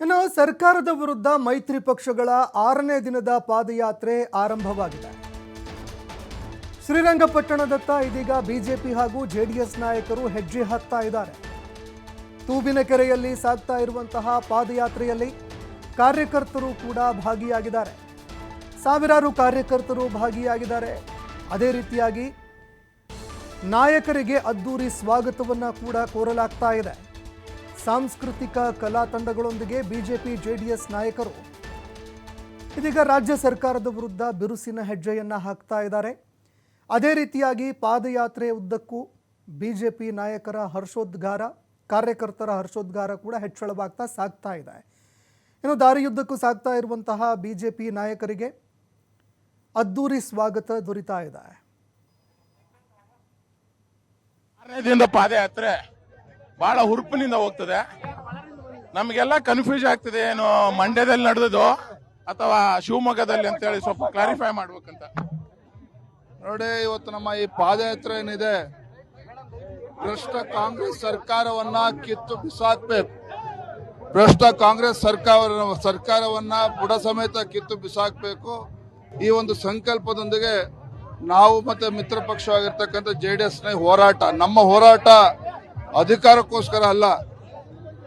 ಇನ್ನು ಸರ್ಕಾರದ ವಿರುದ್ಧ ಮೈತ್ರಿ ಪಕ್ಷಗಳ 6ನೇ ದಿನದ ಪಾದಯಾತ್ರೆ ಆರಂಭವಾಗಿದೆ. ಶ್ರೀರಂಗಪಟ್ಟಣದತ್ತ ಇದೀಗ ಬಿಜೆಪಿ ಹಾಗೂ ಜೆಡಿಎಸ್ ನಾಯಕರು ಹೆಜ್ಜೆ ಹಾಕ್ತಾ ಇದ್ದಾರೆ. ತೂಬಿನಕೆರೆಯಲ್ಲಿ ಸಾಗ್ತಾ ಇರುವಂತಹ ಪಾದಯಾತ್ರೆಯಲ್ಲಿ ಕಾರ್ಯಕರ್ತರು ಕೂಡ ಭಾಗಿಯಾಗಿದ್ದಾರೆ. ಸಾವಿರಾರು ಕಾರ್ಯಕರ್ತರು ಭಾಗಿಯಾಗಿದ್ದಾರೆ. ಅದೇ ರೀತಿಯಾಗಿ ನಾಯಕರಿಗೆ ಅದ್ದೂರಿ ಸ್ವಾಗತವನ್ನು ಕೂಡ ಕೋರಲಾಗ್ತಾ ಇದೆ. ಸಾಂಸ್ಕೃತಿಕ ಕಲಾ ತಂಡಗಳೊಂದಿಗೆ ಬಿಜೆಪಿ ಜೆಡಿಎಸ್ ನಾಯಕರು ಇದೀಗ ರಾಜ್ಯ ಸರ್ಕಾರದ ವಿರುದ್ಧ ಬಿರುಸಿನ ಹೆಜ್ಜೆಯನ್ನ ಹಾಕ್ತಾ ಇದ್ದಾರೆ. ಅದೇ ರೀತಿಯಾಗಿ ಪಾದಯಾತ್ರೆ ಉದ್ದಕ್ಕೂ ಬಿಜೆಪಿ ನಾಯಕರ ಹರ್ಷೋದ್ಗಾರ, ಕಾರ್ಯಕರ್ತರ ಹರ್ಷೋದ್ಗಾರ ಕೂಡ ಹೆಚ್ಚಳವಾಗ್ತಾ ಸಾಗ್ತಾ ಇದೆ. ಇನ್ನು ದಾರಿಯುದ್ದಕ್ಕೂ ಸಾಗ್ತಾ ಇರುವಂತಹ ಬಿಜೆಪಿ ನಾಯಕರಿಗೆ ಅದ್ದೂರಿ ಸ್ವಾಗತ ದೊರೀತಾ ಇದೆ. 6ನೇ ದಿನದ ಪಾದಯಾತ್ರೆ ಬಹಳ ಹುರುಪಿನಿಂದ ಹೋಗ್ತದೆ. ನಮಗೆಲ್ಲ ಕನ್ಫ್ಯೂಸ್ ಆಗ್ತದೆ, ಏನು ಮಂಡ್ಯದಲ್ಲಿ ನಡೆದದು ಅಥವಾ ಶಿವಮೊಗ್ಗದಲ್ಲಿ ಅಂತ ಹೇಳಿ ಸ್ವಲ್ಪ ಕ್ಲಾರಿಫೈ ಮಾಡ್ಬೇಕಂತ. ನೋಡಿ, ಇವತ್ತು ನಮ್ಮ ಈ ಪಾದಯಾತ್ರೆ ಏನಿದೆ, ಭ್ರಷ್ಟ ಕಾಂಗ್ರೆಸ್ ಸರ್ಕಾರವನ್ನ ಕಿತ್ತು ಬಿಸಾಕ್ಬೇಕು. ಭ್ರಷ್ಟ ಕಾಂಗ್ರೆಸ್ ಸರ್ಕಾರವನ್ನ ಬುಡ ಸಮೇತ ಕಿತ್ತು ಬಿಸಾಕ್ಬೇಕು. ಈ ಒಂದು ಸಂಕಲ್ಪದೊಂದಿಗೆ ನಾವು ಮತ್ತೆ ಮಿತ್ರ ಪಕ್ಷವಾಗಿರ್ತಕ್ಕಂಥ ಜೆಡಿಎಸ್ ನ ಹೋರಾಟ, ನಮ್ಮ ಹೋರಾಟ ಅಧಿಕಾರಕ್ಕೋಸ್ಕರ ಅಲ್ಲ.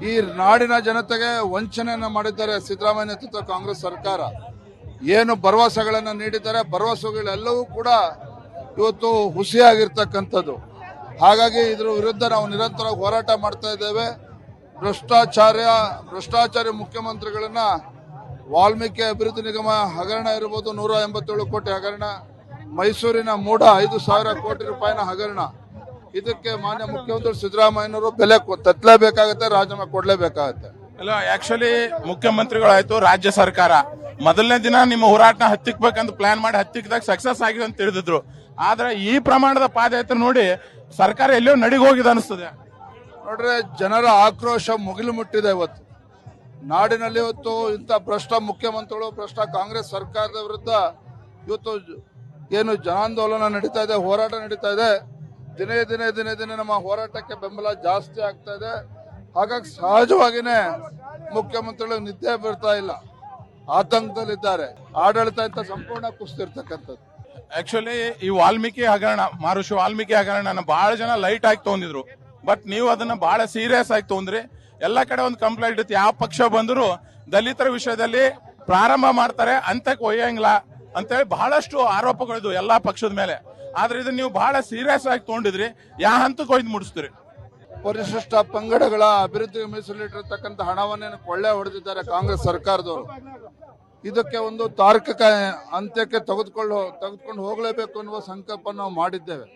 ಈ ನಾಡಿನ ಜನತೆಗೆ ವಂಚನೆಯನ್ನ ಮಾಡಿದ್ದಾರೆ ಸಿದ್ದರಾಮಯ್ಯ ನೇತೃತ್ವ ಕಾಂಗ್ರೆಸ್ ಸರ್ಕಾರ. ಏನು ಭರವಸೆಗಳನ್ನ ನೀಡಿದ್ದಾರೆ, ಭರವಸೆಗಳೆಲ್ಲವೂ ಕೂಡ ಇವತ್ತು ಹುಸಿಯಾಗಿರ್ತಕ್ಕಂಥದ್ದು. ಹಾಗಾಗಿ ಇದ್ರ ವಿರುದ್ಧ ನಾವು ನಿರಂತರವಾಗಿ ಹೋರಾಟ ಮಾಡ್ತಾ ಇದ್ದೇವೆ. ಭ್ರಷ್ಟಾಚಾರಿ ಮುಖ್ಯಮಂತ್ರಿಗಳನ್ನ ವಾಲ್ಮೀಕಿ ಅಭಿವೃದ್ಧಿ ನಿಗಮ ಹಗರಣ ಇರಬಹುದು, 187 ಕೋಟಿ ಹಗರಣ, ಮೈಸೂರಿನ ಮೂಡ 5,000 ಕೋಟಿ ರೂಪಾಯಿನ ಹಗರಣ, ಇದಕ್ಕೆ ಮಾನ್ಯ ಮುಖ್ಯಮಂತ್ರಿ ಸಿದ್ದರಾಮಯ್ಯನವರು ಬೆಲೆ ತತ್ತಲೇಬೇಕಾಗತ್ತೆ, ರಾಜೀನಾಮೆ ಕೊಡ್ಲೇಬೇಕಾಗತ್ತೆ. ಅಲ್ಲ, ಆಕ್ಚುಲಿ ಮುಖ್ಯಮಂತ್ರಿಗಳಾಯ್ತು, ರಾಜ್ಯ ಸರ್ಕಾರ ಮೊದಲನೇ ದಿನ ನಿಮ್ಮ ಹೋರಾಟನ ಹತ್ತಿಕ್ಬೇಕಂತ ಪ್ಲಾನ್ ಮಾಡಿ ಹತ್ತಿಕ್ದಾಗ ಸಕ್ಸಸ್ ಆಗಿದೆ ಅಂತ ತಿಳಿದಿದ್ರು. ಆದ್ರೆ ಈ ಪ್ರಮಾಣದ ಪಾದಯಾತ್ರೆ ನೋಡಿ ಸರ್ಕಾರ ಎಲ್ಲೋ ನಡಿಗೆ ಹೋಗಿದೆ ಅನಿಸ್ತದೆ. ನೋಡ್ರೆ, ಜನರ ಆಕ್ರೋಶ ಮುಗಿಲು ಮುಟ್ಟಿದೆ. ಇವತ್ತು ನಾಡಿನಲ್ಲಿ ಇವತ್ತು ಇಂಥ ಭ್ರಷ್ಟ ಮುಖ್ಯಮಂತ್ರಿಗಳು, ಭ್ರಷ್ಟ ಕಾಂಗ್ರೆಸ್ ಸರ್ಕಾರದ ವಿರುದ್ಧ ಇವತ್ತು ಏನು ಜನಾಂದೋಲನ ನಡೀತಾ ಇದೆ, ಹೋರಾಟ ನಡೀತಾ ಇದೆ. ದಿನೇ ದಿನೇ ನಮ್ಮ ಹೋರಾಟಕ್ಕೆ ಬೆಂಬಲ ಜಾಸ್ತಿ ಆಗ್ತಾ ಇದೆ. ಹಾಗಾಗಿ ಸಹಜವಾಗಿನೇ ಮುಖ್ಯಮಂತ್ರಿಗಳು ನಿದ್ದೆ ಬರ್ತಾ ಇಲ್ಲ, ಆತಂಕದಲ್ಲಿದ್ದಾರೆ. ಆಡಳಿತ ಅಂತ ಸಂಪೂರ್ಣ ಕುಸಿದಿರ್ತಕ್ಕಂಥದ್ದು. ಆಕ್ಚುಲಿ ಈ ವಾಲ್ಮೀಕಿ ಹಗರಣ, ಮಹರ್ಷಿ ವಾಲ್ಮೀಕಿ ಹಗರಣ ಬಹಳ ಜನ ಲೈಟ್ ಆಗಿ ತಗೊಂಡಿದ್ರು. ಬಟ್ ನೀವು ಅದನ್ನ ಬಹಳ ಸೀರಿಯಸ್ ಆಗಿ ತಗೊಂಡ್ರಿ. ಎಲ್ಲ ಕಡೆ ಒಂದು ಕಂಪ್ಲೇಂಟ್ ಇತ್ತು, ಯಾವ ಪಕ್ಷ ಬಂದ್ರು ದಲಿತರ ವಿಷಯದಲ್ಲಿ ಪ್ರಾರಂಭ ಮಾಡ್ತಾರೆ, ಅಂತಕ್ಕೆ ಒಯ್ಯಂಗಿಲ್ಲ ಅಂತೇಳಿ ಬಹಳಷ್ಟು ಆರೋಪಗಳಿದ್ವು ಎಲ್ಲಾ ಪಕ್ಷದ ಮೇಲೆ. ಆದ್ರೆ ಇದನ್ನ ನೀವು ಬಹಳ ಸೀರಿಯಸ್ ಆಗಿ ತಗೊಂಡಿದ್ರಿ. ಯಾವ ಹಂತಕ್ಕೆ ಒಯ್ದು ಮುಡಿಸ್ತೀರಿ? ಪರಿಶಿಷ್ಟ ಪಂಗಡಗಳ ಅಭಿವೃದ್ಧಿಗೆ ಮೀಸಲಿಟ್ಟಿರ್ತಕ್ಕಂಥ ಹಣವನ್ನೇನು ಕೊಳ್ಳೆ ಹೊಡೆದಿದ್ದಾರೆ ಕಾಂಗ್ರೆಸ್ ಸರ್ಕಾರದವರು. ಇದಕ್ಕೆ ಒಂದು ತಾರ್ಕಿಕ ಅಂತ್ಯಕ್ಕೆ ತೆಗೆದುಕೊಂಡು ಹೋಗಲೇಬೇಕು ಅನ್ನುವ ಸಂಕಲ್ಪ ನಾವು ಮಾಡಿದ್ದೇವೆ.